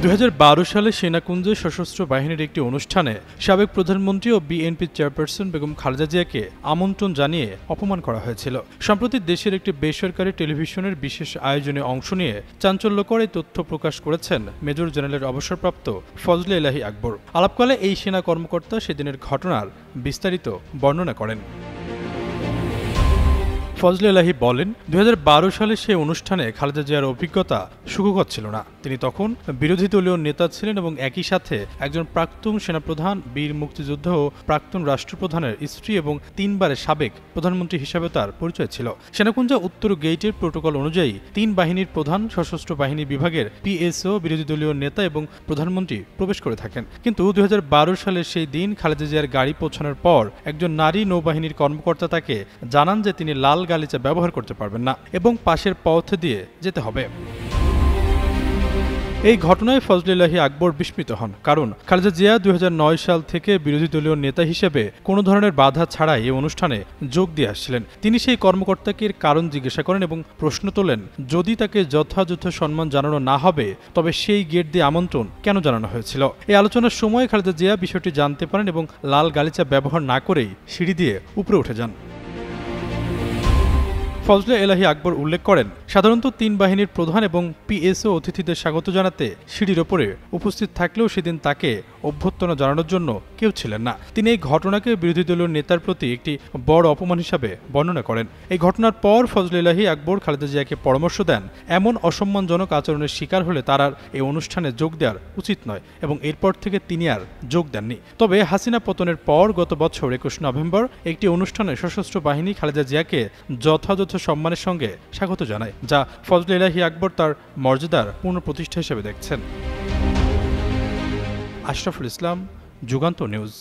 2012 সালে সেনাকুঞ্জে সশস্ত্র বাহিনীর একটি অনুষ্ঠানে সাবেক প্রধানমন্ত্রী ও বিএনপি চেয়ারপারসন বেগম খালেদা জিয়াকে আমন্ত্রণ জানিয়ে অপমান করা হয়েছিল। সম্প্রতি দেশের একটি বেসরকারি টেলিভিশনের বিশেষ আয়োজনে অংশ নিয়ে চাঞ্চল্যকর এই তথ্য প্রকাশ করেছেন মেজর জেনারেলের অবসরপ্রাপ্ত ফজলে এলাহী আকবর। আলাপকালে এই সেনা কর্মকর্তা সেদিনের ঘটনার বিস্তারিত বর্ণনা করেন। ফজলে এলাহী বলেন, 2012 সালে সেই অনুষ্ঠানে খালেদা জিয়ার অভিজ্ঞতা সুখকর ছিল না। তিনি তখন বিরোধী দলীয় নেতা ছিলেন এবং একই সাথে একজন প্রাক্তন সেনাপ্রধান, বীর মুক্তিযোদ্ধা ও প্রাক্তন রাষ্ট্রপ্রধানের স্ত্রী এবং 3 বারের সাবেক প্রধানমন্ত্রী হিসাবে তার পরিচয় ছিল। সেনাকুঞ্জ উত্তর গেইটের প্রোটোকল অনুযায়ী 3 বাহিনীর প্রধান, সশস্ত্র বাহিনী বিভাগের পিএসও, বিরোধী দলীয় নেতা এবং প্রধানমন্ত্রী প্রবেশ করে থাকেন। কিন্তু 2012 সালের সেই দিন খালেদা জিয়ার গাড়ি পৌঁছানোর পর একজন নারী নৌবাহিনীর কর্মকর্তা তাকে জানান যে তিনি লাল গালিচা ব্যবহার করতে পারবেন না এবং পাশের পথ দিয়ে যেতে হবে। এই ঘটনায় ফজলে এলাহী আকবর বিস্মিত হন, কারণ খালেদা জিয়া 2009 সাল থেকে বিরোধী দলীয় নেতা হিসেবে কোনো ধরনের বাধা ছাড়াই এই অনুষ্ঠানে যোগ দিয়ে আসছিলেন। তিনি সেই কর্মকর্তাকে এর কারণ জিজ্ঞাসা করেন এবং প্রশ্ন তোলেন, যদি তাকে যথাযথ সম্মান জানানো না হবে তবে সেই গেট দিয়ে আমন্ত্রণ কেন জানানো হয়েছিল। এই আলোচনার সময় খালেদা জিয়া বিষয়টি জানতে পারেন এবং লাল গালিচা ব্যবহার না করেই সিঁড়ি দিয়ে উপরে উঠে যান। ফজলে এলাহী আকবর উল্লেখ করেন, সাধারণত 3 বাহিনীর প্রধান এবং পিএসও অতিথিদের স্বাগত জানাতে সিঁড়ির ওপরে উপস্থিত থাকলেও সেদিন তাকে অভ্যর্থনা জানানোর জন্য কেউ ছিলেন না। তিনি এই ঘটনাকে বিরোধী দলীয় নেতার প্রতি একটি বড় অপমান হিসাবে বর্ণনা করেন। এই ঘটনার পর ফজলে এলাহী আকবর খালেদা জিয়াকে পরামর্শ দেন, এমন অসম্মানজনক আচরণের শিকার হলে তার আর এই অনুষ্ঠানে যোগ দেওয়ার উচিত নয় এবং এরপর থেকে তিনি আর যোগ দেননি। তবে হাসিনা পতনের পর গত বছর 21 নভেম্বর একটি অনুষ্ঠানে সশস্ত্র বাহিনী খালেদা জিয়াকে যথাযথ সম্মানের সঙ্গে স্বাগত জানায়, যা ফজলে এলাহী আকবর তার মর্যাদার পুনঃপ্রতিষ্ঠা হিসেবে দেখছেন। আশরাফুল ইসলাম, যুগান্তর নিউজ।